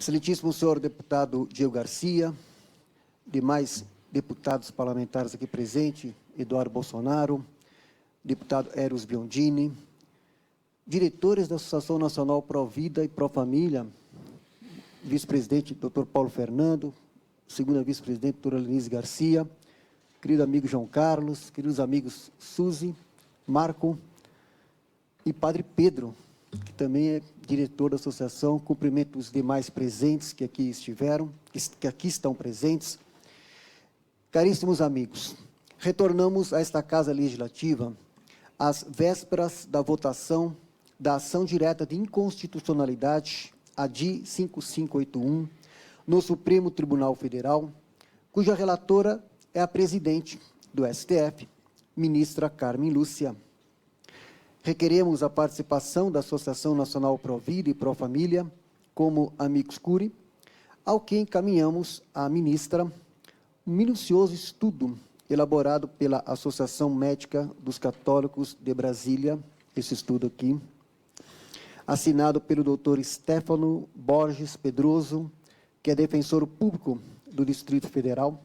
Excelentíssimo senhor deputado Diego Garcia, demais deputados parlamentares aqui presentes, Eduardo Bolsonaro, deputado Eros Biondini, diretores da Associação Nacional Pro Vida e Pro Família, vice-presidente Dr. Paulo Fernando, segunda vice-presidente doutora Lenise Garcia, querido amigo João Carlos, queridos amigos Suzy, Marco e Padre Pedro, que também é diretor da associação. Cumprimento os demais presentes que aqui estiveram, que aqui estão presentes. Caríssimos amigos, retornamos a esta Casa Legislativa às vésperas da votação da ação direta de inconstitucionalidade, a DI 5581, no Supremo Tribunal Federal, cuja relatora é a presidente do STF, ministra Carmen Lúcia. Requeremos a participação da Associação Nacional Pro Vida e Pro Família, como amicus curiae, ao que encaminhamos à ministra um minucioso estudo elaborado pela Associação Médica dos Católicos de Brasília, esse estudo aqui, assinado pelo Dr. Stefano Borges Pedroso, que é defensor público do Distrito Federal,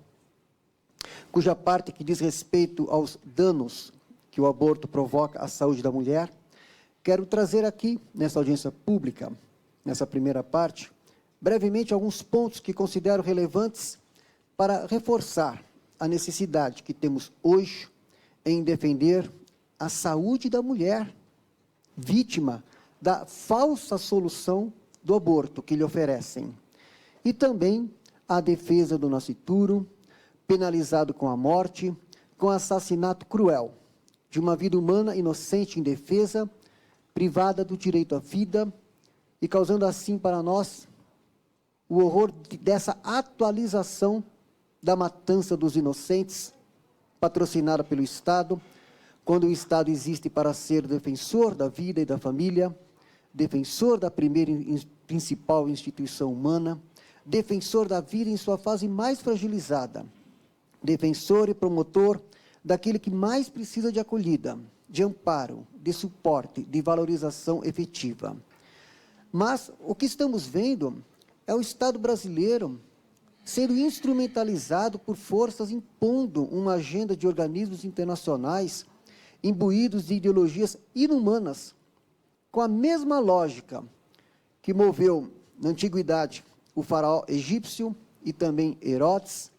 cuja parte que diz respeito aos danos que o aborto provoca à saúde da mulher, quero trazer aqui, nessa audiência pública, nessa primeira parte, brevemente alguns pontos que considero relevantes para reforçar a necessidade que temos hoje em defender a saúde da mulher, vítima da falsa solução do aborto que lhe oferecem, e também a defesa do nascituro, penalizado com a morte, com assassinato cruel de uma vida humana inocente e indefesa, privada do direito à vida e causando assim para nós o horror dessa atualização da matança dos inocentes, patrocinada pelo Estado, quando o Estado existe para ser defensor da vida e da família, defensor da primeira e principal instituição humana, defensor da vida em sua fase mais fragilizada, defensor e promotor daquele que mais precisa de acolhida, de amparo, de suporte, de valorização efetiva. Mas o que estamos vendo é o Estado brasileiro sendo instrumentalizado por forças impondo uma agenda de organismos internacionais imbuídos de ideologias inumanas, com a mesma lógica que moveu, na antiguidade, o faraó egípcio e também Herodes,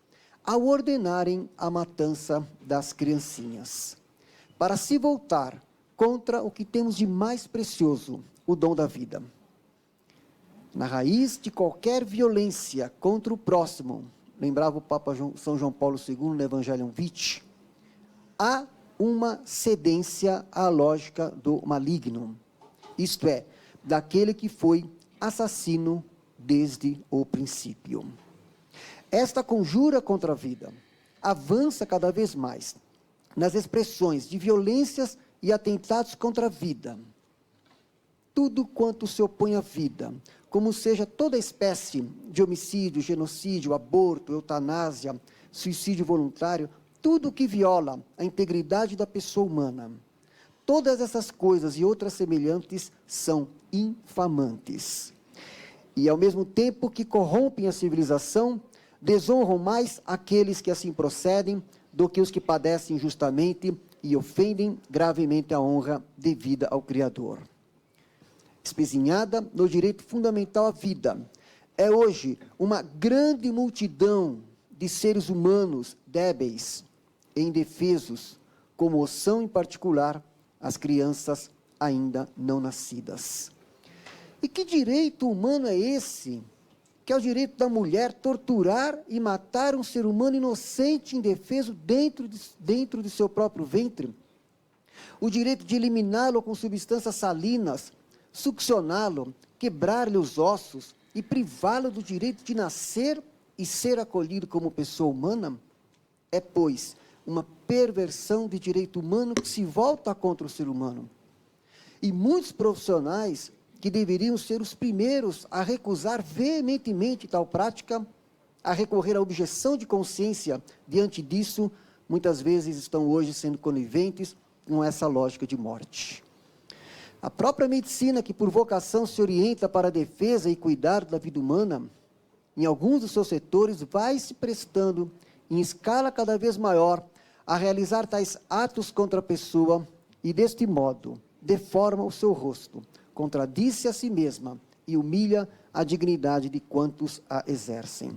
ao ordenarem a matança das criancinhas, para se voltar contra o que temos de mais precioso, o dom da vida. Na raiz de qualquer violência contra o próximo, lembrava o Papa São João Paulo II no Evangelium Vitae, há uma cedência à lógica do maligno, isto é, daquele que foi assassino desde o princípio. Esta conjura contra a vida avança cada vez mais nas expressões de violências e atentados contra a vida. Tudo quanto se opõe à vida, como seja toda espécie de homicídio, genocídio, aborto, eutanásia, suicídio voluntário, tudo que viola a integridade da pessoa humana. Todas essas coisas e outras semelhantes são infamantes. E ao mesmo tempo que corrompem a civilização, desonram mais aqueles que assim procedem do que os que padecem injustamente e ofendem gravemente a honra devida ao Criador. Espezinhada no direito fundamental à vida, é hoje uma grande multidão de seres humanos débeis e indefesos, como são em particular as crianças ainda não nascidas. E que direito humano é esse, que é o direito da mulher torturar e matar um ser humano inocente e indefeso dentro de seu próprio ventre? O direito de eliminá-lo com substâncias salinas, succioná-lo, quebrar-lhe os ossos e privá-lo do direito de nascer e ser acolhido como pessoa humana? É, pois, uma perversão de direito humano que se volta contra o ser humano. E muitos profissionais que deveriam ser os primeiros a recusar veementemente tal prática, a recorrer à objeção de consciência diante disso, muitas vezes estão hoje sendo coniventes com essa lógica de morte. A própria medicina, que por vocação se orienta para a defesa e cuidado da vida humana, em alguns dos seus setores, vai se prestando, em escala cada vez maior, a realizar tais atos contra a pessoa e, deste modo, deforma o seu rosto, contradiz-se a si mesma e humilha a dignidade de quantos a exercem.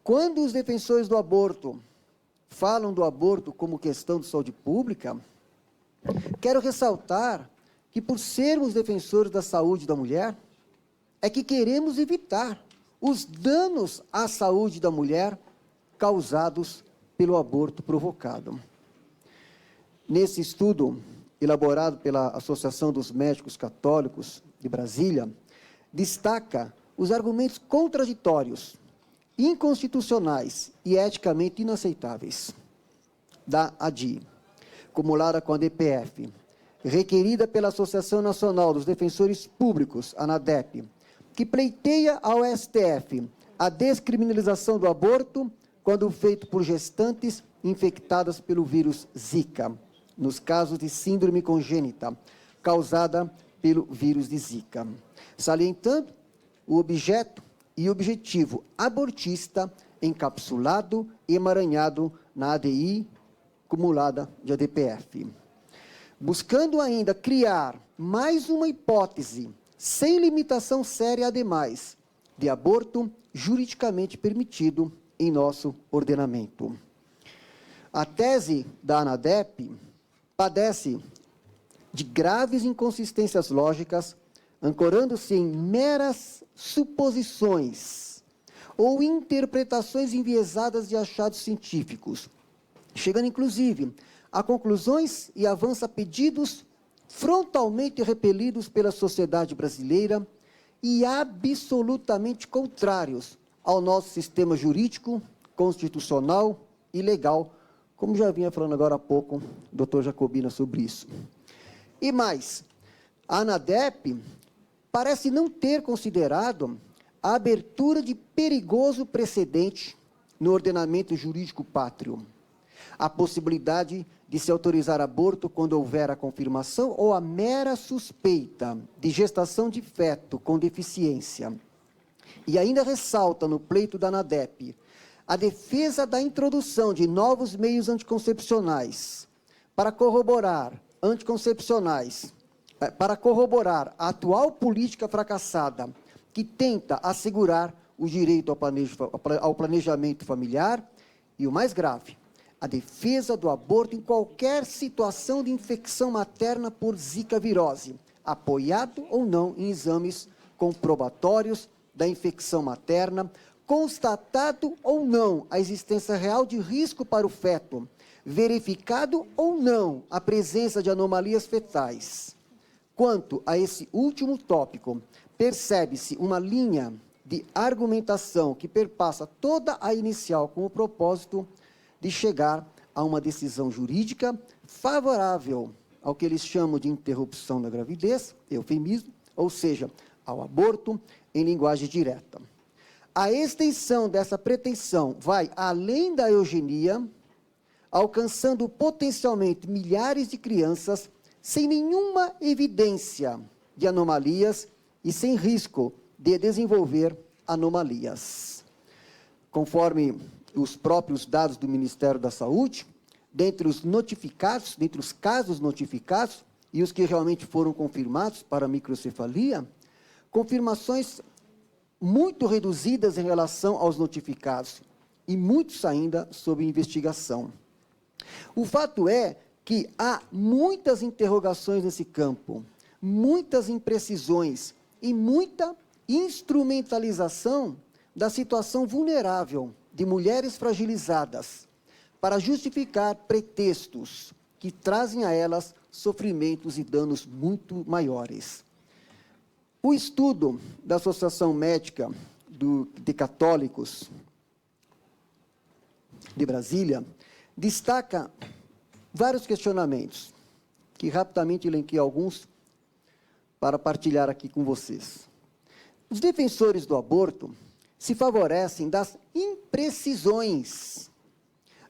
Quando os defensores do aborto falam do aborto como questão de saúde pública, quero ressaltar que, por sermos defensores da saúde da mulher, é que queremos evitar os danos à saúde da mulher causados pelo aborto provocado. Nesse estudo, elaborado pela Associação dos Médicos Católicos de Brasília, destaca os argumentos contraditórios, inconstitucionais e eticamente inaceitáveis da ADI, acumulada com a DPF, requerida pela Associação Nacional dos Defensores Públicos, ANADEP, que pleiteia ao STF a descriminalização do aborto quando feito por gestantes infectadas pelo vírus Zika, nos casos de síndrome congênita, causada pelo vírus de Zika, salientando o objeto e objetivo abortista encapsulado e emaranhado na ADI acumulada de ADPF. Buscando ainda criar mais uma hipótese, sem limitação séria ademais, de aborto juridicamente permitido em nosso ordenamento. A tese da ANADEP padece de graves inconsistências lógicas, ancorando-se em meras suposições ou interpretações enviesadas de achados científicos, chegando inclusive a conclusões e avança pedidos frontalmente repelidos pela sociedade brasileira e absolutamente contrários ao nosso sistema jurídico, constitucional e legal, como já vinha falando agora há pouco o doutor Jacobina sobre isso. E mais, a ANADEP parece não ter considerado a abertura de perigoso precedente no ordenamento jurídico pátrio, a possibilidade de se autorizar aborto quando houver a confirmação ou a mera suspeita de gestação de feto com deficiência. E ainda ressalta no pleito da ANADEP a defesa da introdução de novos meios anticoncepcionais para corroborar a atual política fracassada que tenta assegurar o direito ao planejamento familiar e, o mais grave, a defesa do aborto em qualquer situação de infecção materna por zika virose, apoiado ou não em exames comprobatórios da infecção materna, constatado ou não a existência real de risco para o feto, verificado ou não a presença de anomalias fetais. Quanto a esse último tópico, percebe-se uma linha de argumentação que perpassa toda a inicial com o propósito de chegar a uma decisão jurídica favorável ao que eles chamam de interrupção da gravidez, eufemismo, ou seja, ao aborto em linguagem direta. A extensão dessa pretensão vai além da eugenia, alcançando potencialmente milhares de crianças sem nenhuma evidência de anomalias e sem risco de desenvolver anomalias. Conforme os próprios dados do Ministério da Saúde, dentre os casos notificados e os que realmente foram confirmados para microcefalia, confirmações muito reduzidas em relação aos notificados e muitos ainda sob investigação. O fato é que há muitas interrogações nesse campo, muitas imprecisões e muita instrumentalização da situação vulnerável de mulheres fragilizadas para justificar pretextos que trazem a elas sofrimentos e danos muito maiores. O estudo da Associação Médica de Católicos de Brasília destaca vários questionamentos, que rapidamente elenquei alguns para partilhar aqui com vocês. Os defensores do aborto se favorecem das imprecisões,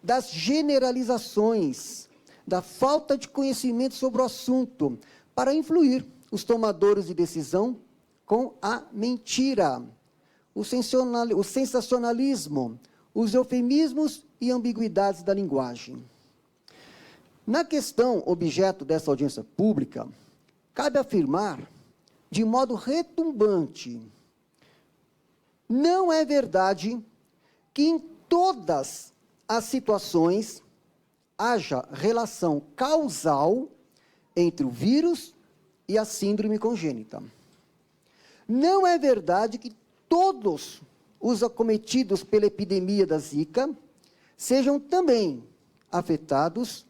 das generalizações, da falta de conhecimento sobre o assunto, para influir os tomadores de decisão com a mentira, o sensacionalismo, os eufemismos e ambiguidades da linguagem. Na questão objeto dessa audiência pública, cabe afirmar, de modo retumbante, não é verdade que em todas as situações haja relação causal entre o vírus e a síndrome congênita. Não é verdade que todos os acometidos pela epidemia da Zika sejam também afetados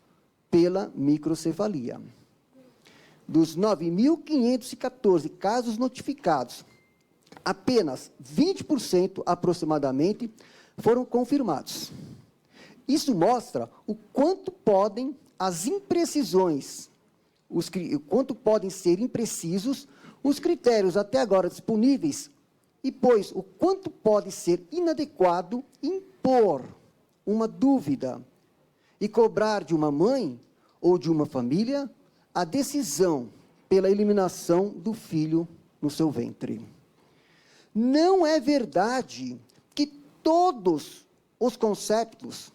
pela microcefalia. Dos 9.514 casos notificados, apenas 20% aproximadamente foram confirmados. Isso mostra o quanto podem as imprecisões, o quanto podem ser imprecisos os critérios até agora disponíveis e, pois, o quanto pode ser inadequado impor uma dúvida e cobrar de uma mãe ou de uma família a decisão pela eliminação do filho no seu ventre. Não é verdade que todos os conceitos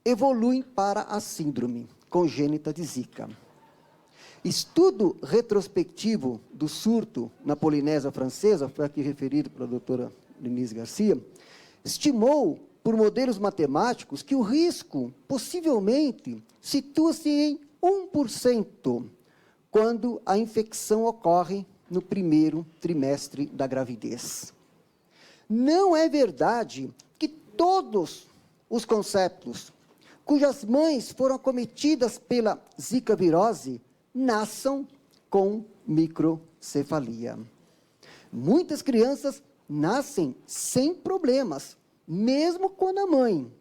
evoluem para a síndrome congênita de Zika. Estudo retrospectivo do surto na Polinésia Francesa, foi aqui referido pela doutora Denise Garcia, estimou, por modelos matemáticos, que o risco, possivelmente, situa-se em 1% quando a infecção ocorre no primeiro trimestre da gravidez. Não é verdade que todos os conceitos cujas mães foram acometidas pela Zika virose nasçam com microcefalia. Muitas crianças nascem sem problemas, mesmo quando a mãe,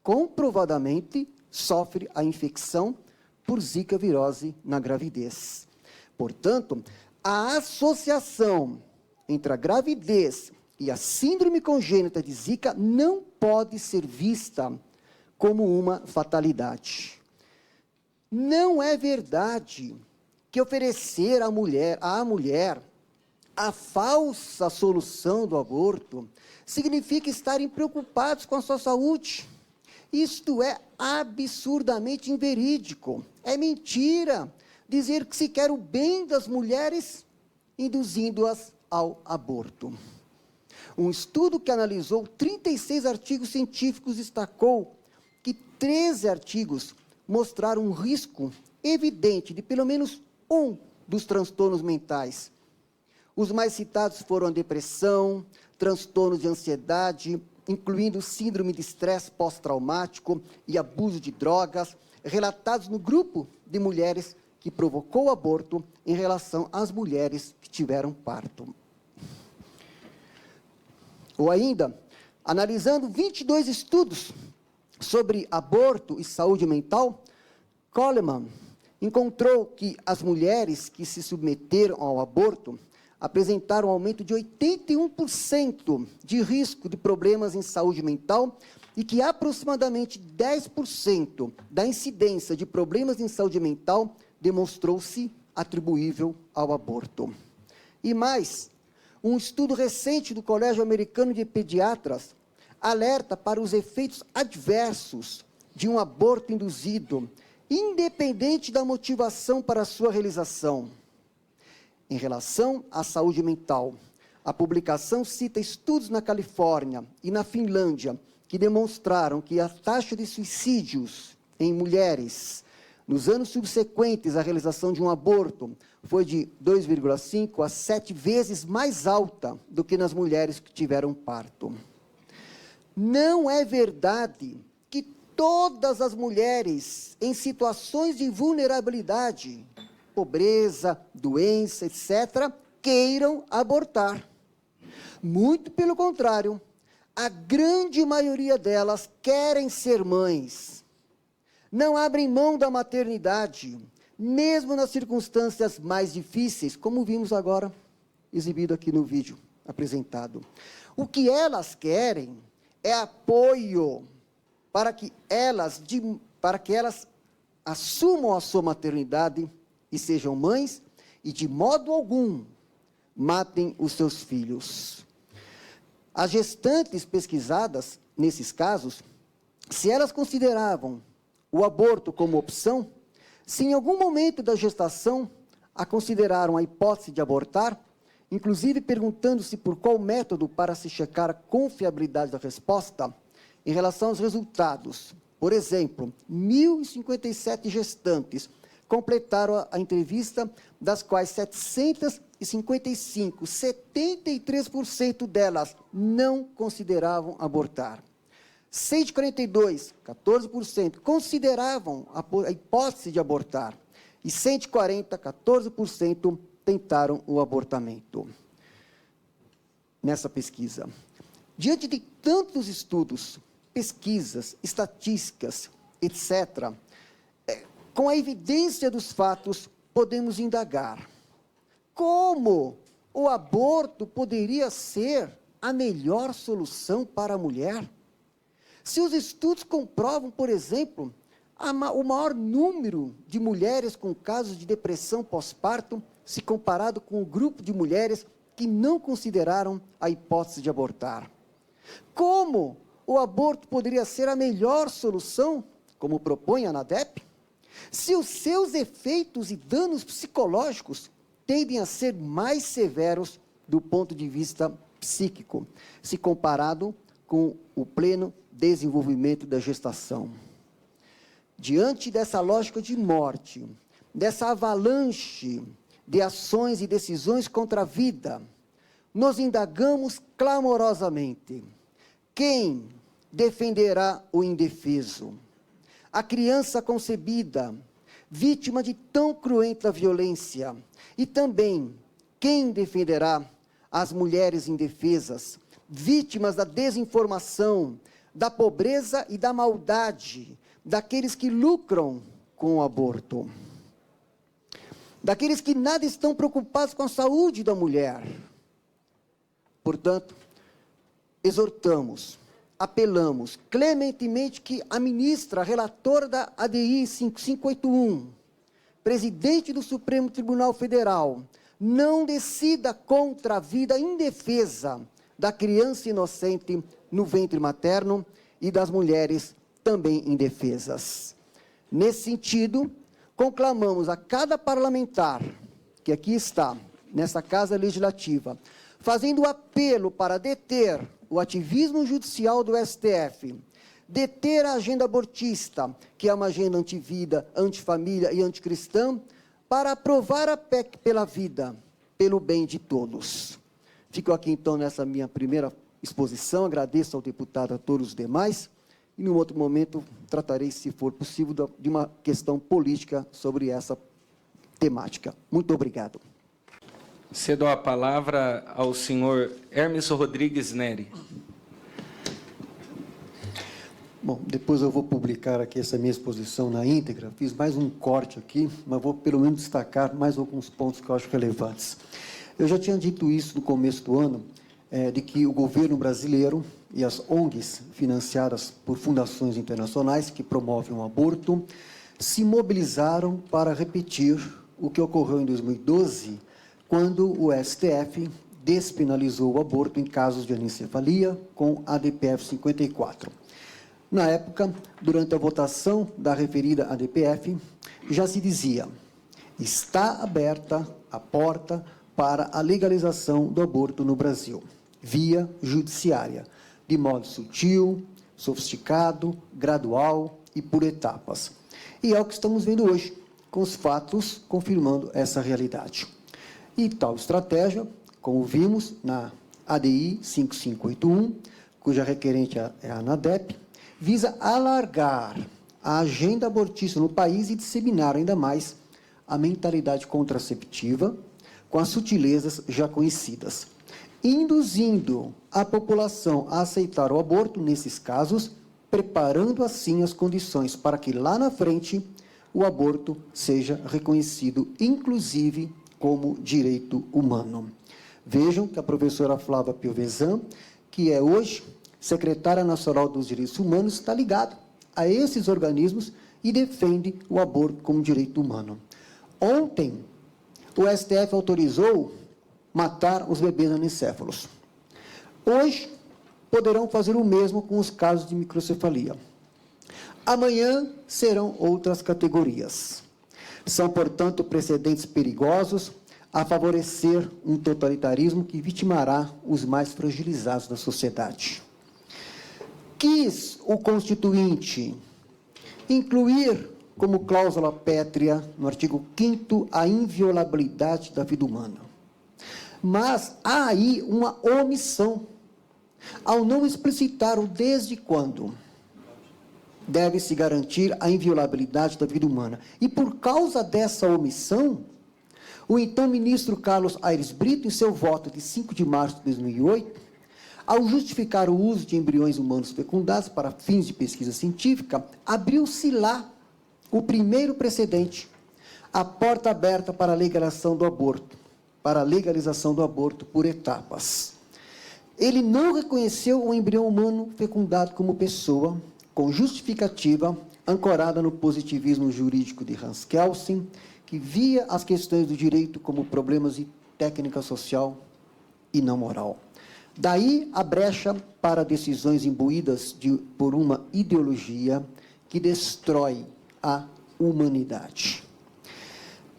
comprovadamente, sofre a infecção por Zika virose na gravidez. Portanto, a associação entre a gravidez e a síndrome congênita de Zika não pode ser vista como uma fatalidade. Não é verdade que oferecer à mulher a falsa solução do aborto significa estarem preocupados com a sua saúde. Isto é absurdamente inverídico. É mentira dizer que se quer o bem das mulheres, induzindo-as ao aborto. Um estudo que analisou 36 artigos científicos destacou que 13 artigos mostraram um risco evidente de pelo menos um dos transtornos mentais. Os mais citados foram a depressão, transtornos de ansiedade, incluindo síndrome de estresse pós-traumático e abuso de drogas, relatados no grupo de mulheres que provocou o aborto em relação às mulheres que tiveram parto. Ou ainda, analisando 22 estudos sobre aborto e saúde mental, Coleman encontrou que as mulheres que se submeteram ao aborto apresentaram um aumento de 81% de risco de problemas em saúde mental e que aproximadamente 10% da incidência de problemas em saúde mental demonstrou-se atribuível ao aborto. E mais, um estudo recente do Colégio Americano de Pediatras alerta para os efeitos adversos de um aborto induzido, independente da motivação para sua realização. Em relação à saúde mental, a publicação cita estudos na Califórnia e na Finlândia que demonstraram que a taxa de suicídios em mulheres nos anos subsequentes à realização de um aborto foi de 2,5 a 7 vezes mais alta do que nas mulheres que tiveram parto. Não é verdade que todas as mulheres em situações de vulnerabilidade, pobreza, doença, etc., queiram abortar. Muito pelo contrário, a grande maioria delas querem ser mães. Não abrem mão da maternidade, mesmo nas circunstâncias mais difíceis, como vimos agora exibido aqui no vídeo apresentado. O que elas querem é apoio para que elas assumam a sua maternidade e sejam mães, e, de modo algum, matem os seus filhos. As gestantes pesquisadas, nesses casos, se elas consideravam o aborto como opção, se em algum momento da gestação a consideraram a hipótese de abortar, inclusive perguntando-se por qual método para se checar a confiabilidade da resposta, em relação aos resultados. Por exemplo, 1.057 gestantes completaram a entrevista, das quais 755, 73% delas não consideravam abortar. 142, 14%, consideravam a hipótese de abortar. E 140, 14%, tentaram o abortamento. Nessa pesquisa. Diante de tantos estudos, pesquisas, estatísticas, etc., com a evidência dos fatos, podemos indagar. Como o aborto poderia ser a melhor solução para a mulher? Se os estudos comprovam, por exemplo, o maior número de mulheres com casos de depressão pós-parto, se comparado com o grupo de mulheres que não consideraram a hipótese de abortar. Como o aborto poderia ser a melhor solução, como propõe a ANADEP, se os seus efeitos e danos psicológicos tendem a ser mais severos do ponto de vista psíquico, se comparado com o pleno desenvolvimento da gestação. Diante dessa lógica de morte, dessa avalanche de ações e decisões contra a vida, nos indagamos clamorosamente: quem defenderá o indefeso? A criança concebida, vítima de tão cruenta violência, e também quem defenderá as mulheres indefesas, vítimas da desinformação, da pobreza e da maldade, daqueles que lucram com o aborto, daqueles que nada estão preocupados com a saúde da mulher. Portanto, exortamos, apelamos clementemente que a ministra, relatora da ADI 5581, presidente do Supremo Tribunal Federal, não decida contra a vida indefesa da criança inocente no ventre materno e das mulheres também indefesas. Nesse sentido, conclamamos a cada parlamentar que aqui está, nessa Casa Legislativa, fazendo apelo para deter o ativismo judicial do STF, deter a agenda abortista, que é uma agenda antivida, antifamília e anticristã, para aprovar a PEC pela vida, pelo bem de todos. Fico aqui, então, nessa minha primeira exposição, agradeço ao deputado e a todos os demais, e, num outro momento, tratarei, se for possível, de uma questão política sobre essa temática. Muito obrigado. Cedo a palavra ao senhor Hermes Rodrigues Neri. Bom, depois eu vou publicar aqui essa minha exposição na íntegra. Fiz mais um corte aqui, mas vou pelo menos destacar mais alguns pontos que eu acho relevantes. Eu já tinha dito isso no começo do ano, de que o governo brasileiro e as ONGs financiadas por fundações internacionais que promovem o aborto se mobilizaram para repetir o que ocorreu em 2012, quando o STF despenalizou o aborto em casos de anencefalia com a ADPF 54. Na época, durante a votação da referida ADPF, já se dizia: está aberta a porta para a legalização do aborto no Brasil, via judiciária, de modo sutil, sofisticado, gradual e por etapas. E é o que estamos vendo hoje, com os fatos confirmando essa realidade. E tal estratégia, como vimos na ADI 5581, cuja requerente é a ANADEP, visa alargar a agenda abortista no país e disseminar ainda mais a mentalidade contraceptiva com as sutilezas já conhecidas, induzindo a população a aceitar o aborto nesses casos, preparando assim as condições para que lá na frente o aborto seja reconhecido, inclusive, como direito humano. Vejam que a professora Flávia Piovesan, que é hoje secretária nacional dos direitos humanos, está ligada a esses organismos e defende o aborto como direito humano. Ontem, o STF autorizou matar os bebês anencéfalos. Hoje, poderão fazer o mesmo com os casos de microcefalia. Amanhã serão outras categorias. São, portanto, precedentes perigosos a favorecer um totalitarismo que vitimará os mais fragilizados da sociedade. Quis o Constituinte incluir como cláusula pétrea, no artigo 5º, a inviolabilidade da vida humana. Mas há aí uma omissão, ao não explicitar o desde quando deve-se garantir a inviolabilidade da vida humana. E por causa dessa omissão, o então ministro Carlos Aires Brito, em seu voto de 5 de março de 2008, ao justificar o uso de embriões humanos fecundados para fins de pesquisa científica, abriu-se lá o primeiro precedente, a porta aberta para a legalização do aborto, por etapas. Ele não reconheceu o embrião humano fecundado como pessoa, com justificativa ancorada no positivismo jurídico de Hans Kelsen, que via as questões do direito como problemas de técnica social e não moral. Daí a brecha para decisões imbuídas por uma ideologia que destrói a humanidade.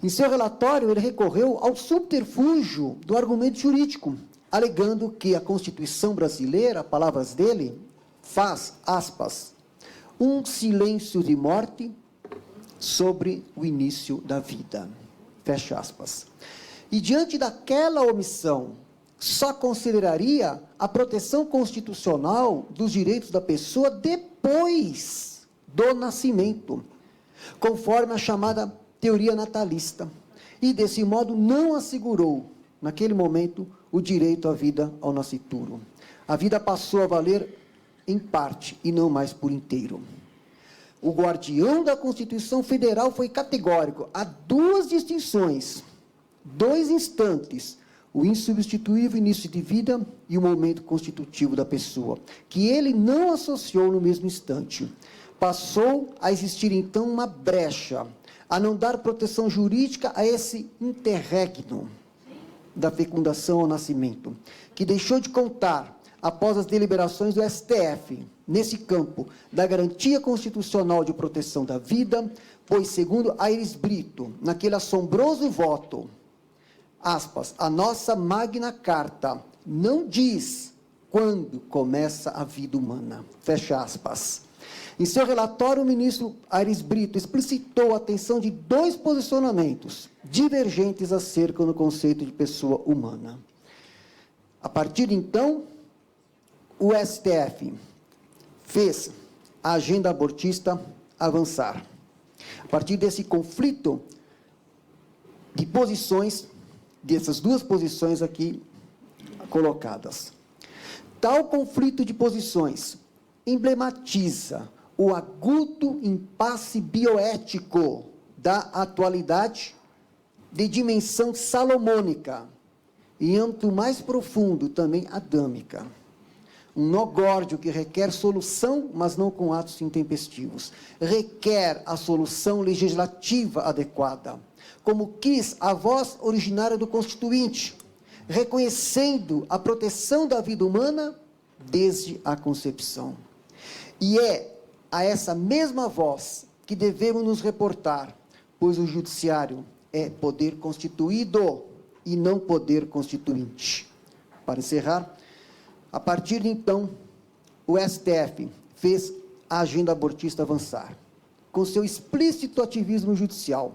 Em seu relatório, ele recorreu ao subterfúgio do argumento jurídico, alegando que a Constituição brasileira, palavras dele, faz, aspas, um silêncio de morte sobre o início da vida, fecha aspas. E diante daquela omissão, só consideraria a proteção constitucional dos direitos da pessoa depois do nascimento, conforme a chamada teoria natalista, e desse modo não assegurou, naquele momento, o direito à vida ao nascituro. A vida passou a valer em parte e não mais por inteiro. O guardião da Constituição Federal foi categórico. Há duas distinções, dois instantes, o insubstituível início de vida e o momento constitutivo da pessoa, que ele não associou no mesmo instante. Passou a existir, então, uma brecha, a não dar proteção jurídica a esse interregno da fecundação ao nascimento, que deixou de contar, após as deliberações do STF, nesse campo da garantia constitucional de proteção da vida, pois, segundo Aires Brito, naquele assombroso voto, aspas, a nossa Magna Carta não diz quando começa a vida humana, fecha aspas. Em seu relatório, o ministro Aires Brito explicitou a atenção de dois posicionamentos divergentes acerca do conceito de pessoa humana. A partir de então, o STF fez a agenda abortista avançar. A partir desse conflito de posições, dessas duas posições aqui colocadas. Tal conflito de posições emblematiza o agudo impasse bioético da atualidade de dimensão salomônica e âmbito mais profundo também adâmica. Um nó górdio que requer solução, mas não com atos intempestivos. Requer a solução legislativa adequada, como quis a voz originária do Constituinte, reconhecendo a proteção da vida humana desde a concepção. E é a essa mesma voz que devemos nos reportar, pois o judiciário é poder constituído e não poder constituinte. Para encerrar, a partir de então, o STF fez a agenda abortista avançar, com seu explícito ativismo judicial,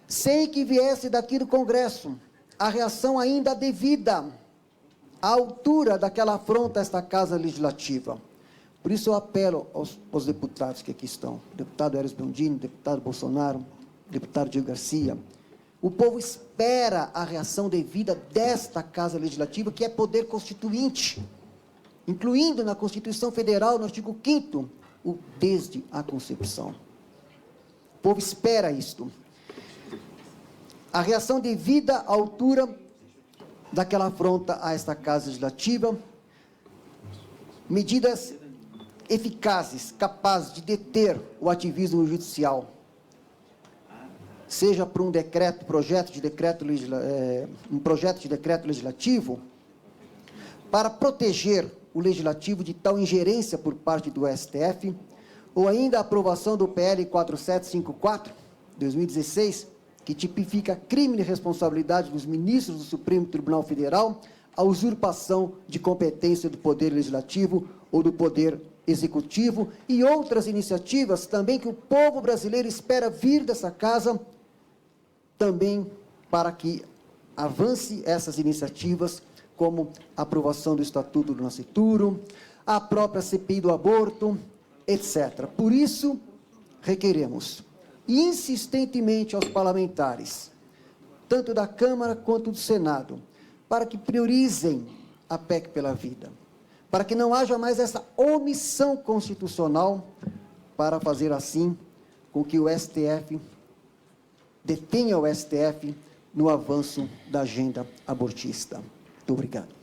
sem que viesse daqui do Congresso a reação ainda devida, à altura daquela afronta a esta Casa Legislativa. Por isso eu apelo aos deputados que aqui estão, deputado Eros Biondini, deputado Bolsonaro, deputado Diego Garcia. O povo espera a reação devida desta Casa Legislativa, que é poder constituinte, incluindo na Constituição Federal, no artigo 5º, o desde a concepção. O povo espera isto. A reação devida à altura daquela afronta a esta Casa Legislativa, medidas eficazes, capazes de deter o ativismo judicial, seja por um projeto de decreto legislativo, para proteger o legislativo de tal ingerência por parte do STF, ou ainda a aprovação do PL 4754, 2016, que tipifica crime de responsabilidade dos ministros do Supremo Tribunal Federal a usurpação de competência do Poder Legislativo ou do Poder Executivo, e outras iniciativas também que o povo brasileiro espera vir dessa casa, também para que avance essas iniciativas, como a aprovação do Estatuto do Nascituro, a própria CPI do aborto, etc. Por isso, requeremos insistentemente aos parlamentares, tanto da Câmara quanto do Senado, para que priorizem a PEC pela vida, para que não haja mais essa omissão constitucional, para fazer assim com que o STF detenha o STF no avanço da agenda abortista. Muito obrigado.